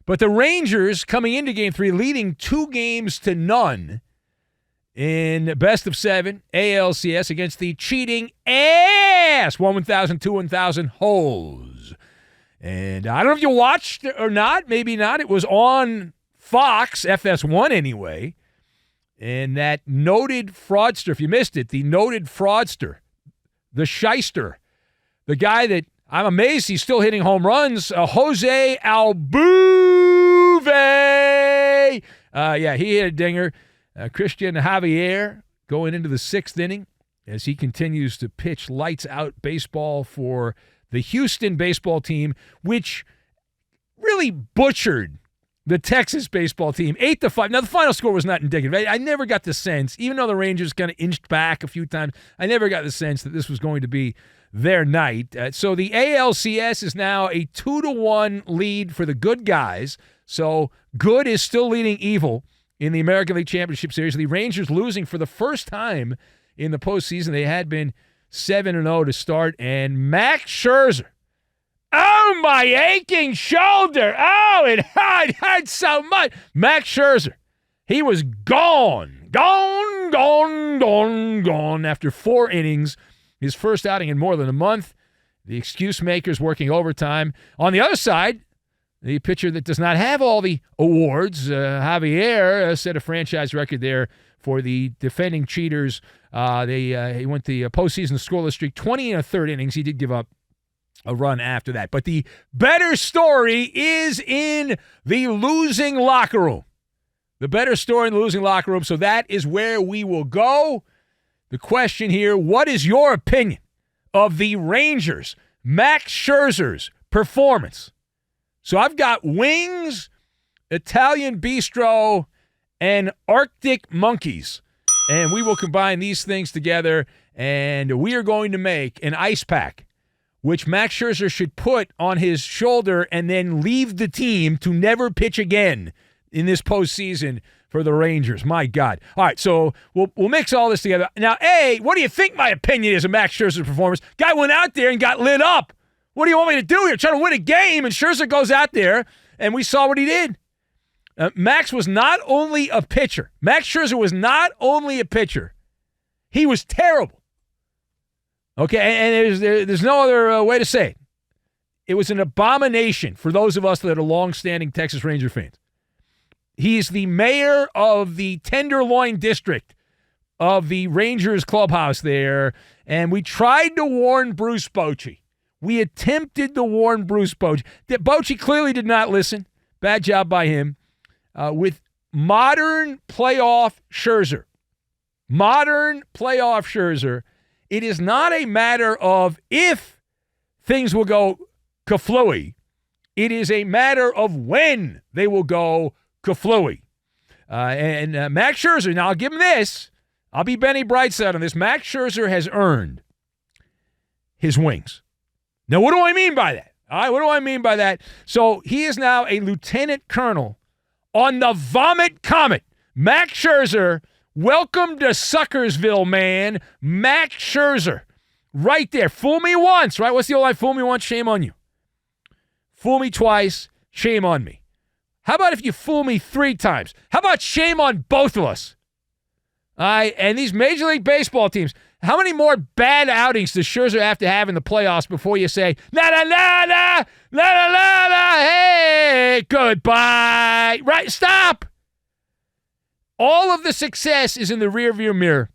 But the Rangers coming into Game 3 leading 2-0 in best of 7 ALCS against the cheating ass 1,000, 2,000 holes. And I don't know if you watched or not, maybe not. It was on Fox, FS1 anyway. And that noted fraudster, if you missed it, the noted fraudster, the shyster, the guy that I'm amazed he's still hitting home runs, Jose Altuve. He hit a dinger. Christian Javier going into the 6th inning as he continues to pitch lights-out baseball for the Houston baseball team, which really butchered the Texas baseball team, 8-5. Now, the final score was not indicative. I never got the sense, even though the Rangers kind of inched back a few times, I never got the sense that this was going to be their night. So the ALCS is now a 2-1 lead for the good guys. So good is still leading evil in the American League Championship Series. The Rangers losing for the first time in the postseason. They had been 7-0 to start. And Max Scherzer, oh, my aching shoulder. Oh, it hurt so much. Max Scherzer, he was gone after 4 innings. His first outing in more than a month. The excuse makers working overtime. On the other side, the pitcher that does not have all the awards, Javier, set a franchise record there for the defending cheaters. He went the postseason scoreless streak, 20 1/3 innings. He did give up a run after that. But the better story is in the losing locker room. The better story in the losing locker room. So that is where we will go. The question here, what is your opinion of the Rangers, Max Scherzer's performance? So I've got wings, Italian bistro, and Arctic monkeys. And we will combine these things together, and we are going to make an ice pack, which Max Scherzer should put on his shoulder and then leave the team to never pitch again in this postseason for the Rangers. My God. All right, so we'll mix all this together. Now, A, what do you think my opinion is of Max Scherzer's performance? Guy went out there and got lit up. What do you want me to do here? Trying to win a game, and Scherzer goes out there, and we saw what he did. Max was not only a pitcher. Max Scherzer was not only a pitcher. He was terrible. Okay, and there's no other way to say it. It was an abomination for those of us that are longstanding Texas Ranger fans. He's the mayor of the Tenderloin District of the Rangers clubhouse there, and we tried to warn Bruce Bochy. We attempted to warn Bruce Bochy. Bochy clearly did not listen. Bad job by him. With modern playoff Scherzer, it is not a matter of if things will go kaflooey. It is a matter of when they will go kaflooey. And Max Scherzer, now I'll give him this. I'll be Benny Brightside on this. Max Scherzer has earned his wings. Now, what do I mean by that? All right, what do I mean by that? So he is now a lieutenant colonel on the Vomit Comet. Max Scherzer, welcome to Suckersville, man. Max Scherzer, right there. Fool me once, right? What's the old line? Fool me once, shame on you. Fool me twice, shame on me. How about if you fool me 3 times? How about shame on both of us? All right, and these Major League Baseball teams, how many more bad outings does Scherzer have to have in the playoffs before you say, la-la-la-la, la-la-la-la, hey, goodbye? Right, stop. All of the success is in the rearview mirror.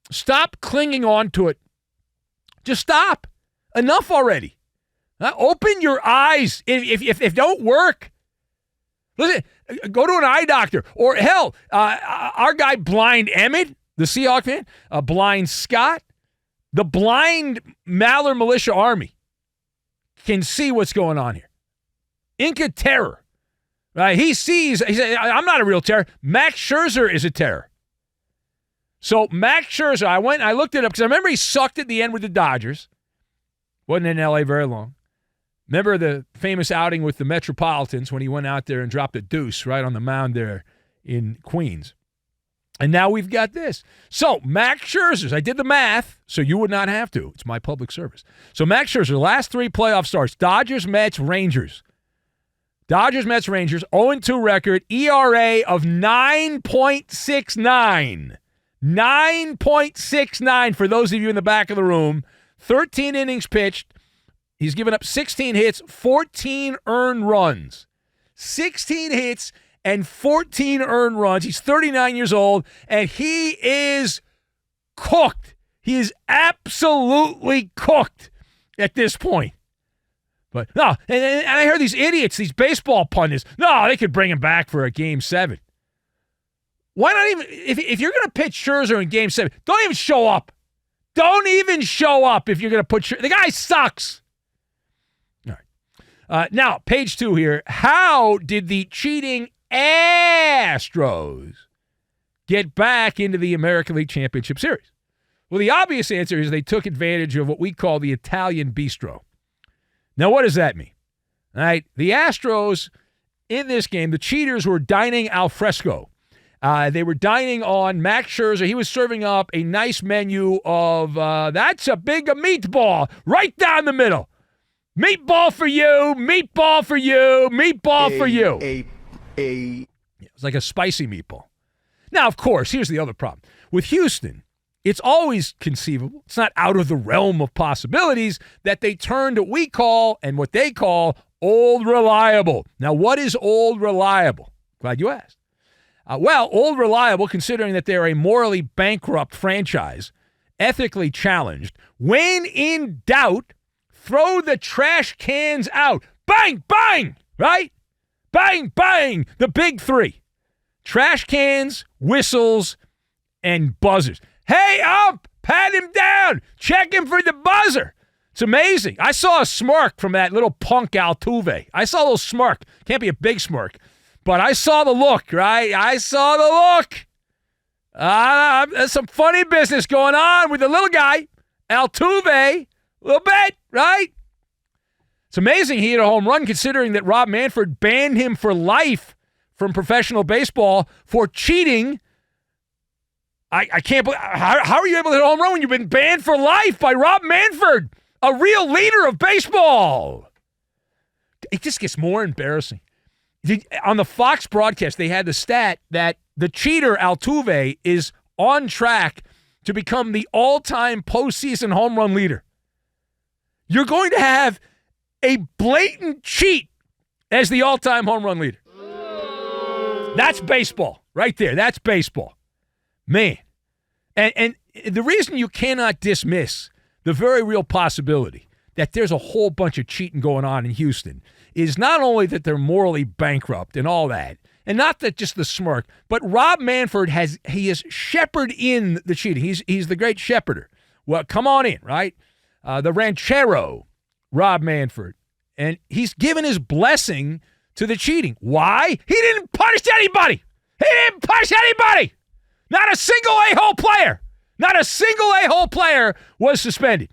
Stop clinging on to it. Just stop. Enough already. Open your eyes. If don't work, listen, go to an eye doctor. Or hell, our guy Blind Emmett, the Seahawk fan, Blind Scott, the blind MALLER militia army can see what's going on here. Inca terror. Right? He said, I'm not a real terror. Max Scherzer is a terror. So Max Scherzer, I looked it up because I remember he sucked at the end with the Dodgers. Wasn't in L.A. very long. Remember the famous outing with the Metropolitans when he went out there and dropped a deuce right on the mound there in Queens. And now we've got this. So Max Scherzer, I did the math, so you would not have to. It's my public service. So Max Scherzer, last 3 playoff starts, Dodgers, Mets, Rangers. Dodgers, Mets, Rangers, 0-2 record, ERA of 9.69. 9.69 for those of you in the back of the room. 13 innings pitched. He's given up 16 hits, 14 earned runs. 16 hits and 14 earned runs. He's 39 years old, and he is cooked. He is absolutely cooked at this point. But no, and I heard these idiots, these baseball pundits, no, they could bring him back for a Game 7. Why not even, if you're going to pitch Scherzer in Game 7, don't even show up. Don't even show up if you're going to put Scherzer. The guy sucks. All right. Now, page 2 here. How did the cheating Astros get back into the American League Championship Series? Well, the obvious answer is they took advantage of what we call the Italian bistro. Now, what does that mean? All right, the Astros, in this game, the cheaters were dining al fresco. They were dining on Max Scherzer. He was serving up a nice menu of, that's a big meatball right down the middle. Meatball for you, meatball for you, meatball for you. It was like a spicy meatball. Now, of course, here's the other problem. With Houston, it's always conceivable, it's not out of the realm of possibilities, that they turn to what we call and what they call old reliable. Now, what is old reliable? Glad you asked. Well, old reliable, considering that they're a morally bankrupt franchise, ethically challenged, when in doubt, throw the trash cans out. Bang, bang, right? Bang, bang, the big 3. Trash cans, whistles, and buzzers. Hey, up! Pat him down! Check him for the buzzer! It's amazing. I saw a smirk from that little punk Altuve. I saw a little smirk. Can't be a big smirk. But I saw the look, right? I saw the look. There's some funny business going on with the little guy, Altuve, a little bit, right? It's amazing he hit a home run considering that Rob Manfred banned him for life from professional baseball for cheating. I can't believe, how are you able to hit a home run when you've been banned for life by Rob Manfred, a real leader of baseball? It just gets more embarrassing. On the Fox broadcast, they had the stat that the cheater Altuve is on track to become the all-time postseason home run leader. You're going to have a blatant cheat as the all-time home run leader. That's baseball right there. That's baseball. Man. And the reason you cannot dismiss the very real possibility that there's a whole bunch of cheating going on in Houston is not only that they're morally bankrupt and all that, and not that just the smirk, but Rob Manfred has shepherded in the cheating. He's the great shepherder. Well, come on in, right? The ranchero, Rob Manfred. And he's given his blessing to the cheating. Why? He didn't punish anybody. He didn't punish anybody. Not a single a-hole player. Not a single a-hole player was suspended.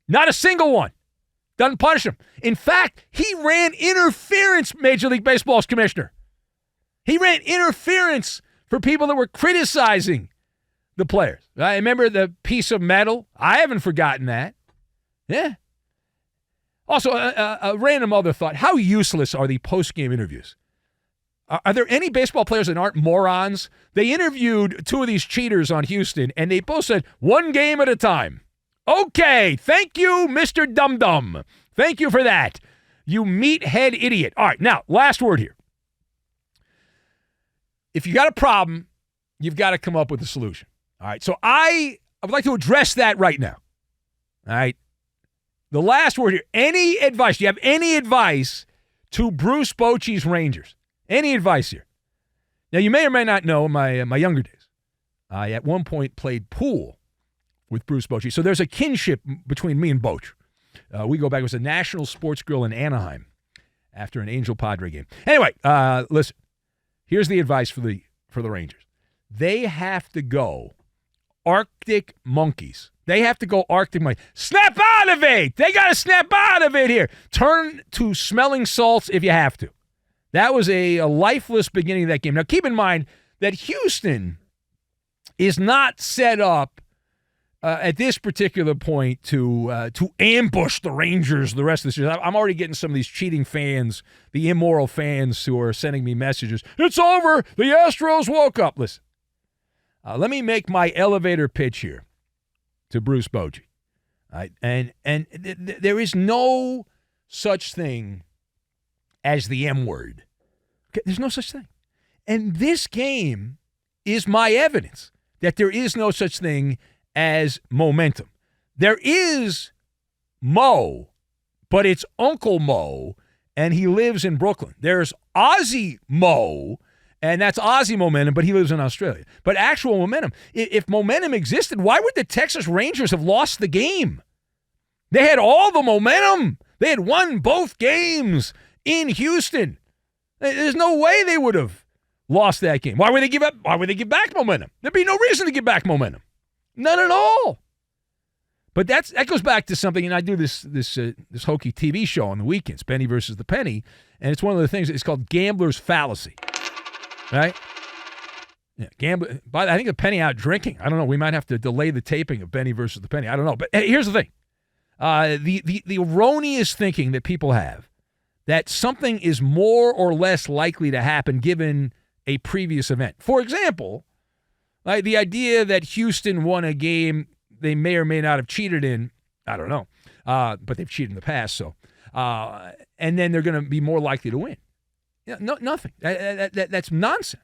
Not a single one. Doesn't punish him. In fact, he ran interference, Major League Baseball's commissioner. He ran interference for people that were criticizing the players. I remember the piece of metal. I haven't forgotten that. Yeah. Also, a random other thought. How useless are the post-game interviews? Are there any baseball players that aren't morons? They interviewed 2 of these cheaters on Houston, and they both said, 1 game at a time. Okay, thank you, Mr. Dum-Dum. Thank you for that, you meathead idiot. All right, now, last word here. If you got a problem, you've got to come up with a solution. All right, so I would like to address that right now. All right, the last word here. Any advice? Do you have any advice to Bruce Bochy's Rangers? Any advice here? Now, you may or may not know my younger days. I, at one point, played pool with Bruce Bochy. So there's a kinship between me and Boch. We go back. It was a National Sports Grill in Anaheim after an Angel Padre game. Anyway, listen. Here's the advice for the Rangers. They have to go Arctic monkeys. They have to go Arctic monkeys. Snap out of it! They got to snap out of it here. Turn to smelling salts if you have to. That was a lifeless beginning of that game. Now, keep in mind that Houston is not set up at this particular point to ambush the Rangers the rest of the season. I'm already getting some of these cheating fans, the immoral fans who are sending me messages. It's over. The Astros woke up. Listen, let me make my elevator pitch here to Bruce Bochy. Right? And there is no such thing as the M word. Okay? There's no such thing. And this game is my evidence that there is no such thing as momentum. There is Mo, but it's Uncle Mo, and he lives in Brooklyn. There's Ozzy Mo, and that's Ozzy momentum, but he lives in Australia. But actual momentum, if momentum existed, why would the Texas Rangers have lost the game? They had all the momentum. They had won both games in Houston. There's no way they would have lost that game. Why would they give up? Why would they give back momentum? There'd be no reason to give back momentum. None at all. But that goes back to something, and I do this hokey TV show on the weekends, Penny versus the Penny, and it's one of the things. It's called Gambler's Fallacy, right? Yeah, I think the Penny out drinking. I don't know. We might have to delay the taping of Penny versus the Penny. I don't know. But hey, here's the thing: the erroneous thinking that people have that something is more or less likely to happen given a previous event. For example, like the idea that Houston won a game they may or may not have cheated in, I don't know, but they've cheated in the past, so and then they're going to be more likely to win. Yeah, nothing. That's nonsense.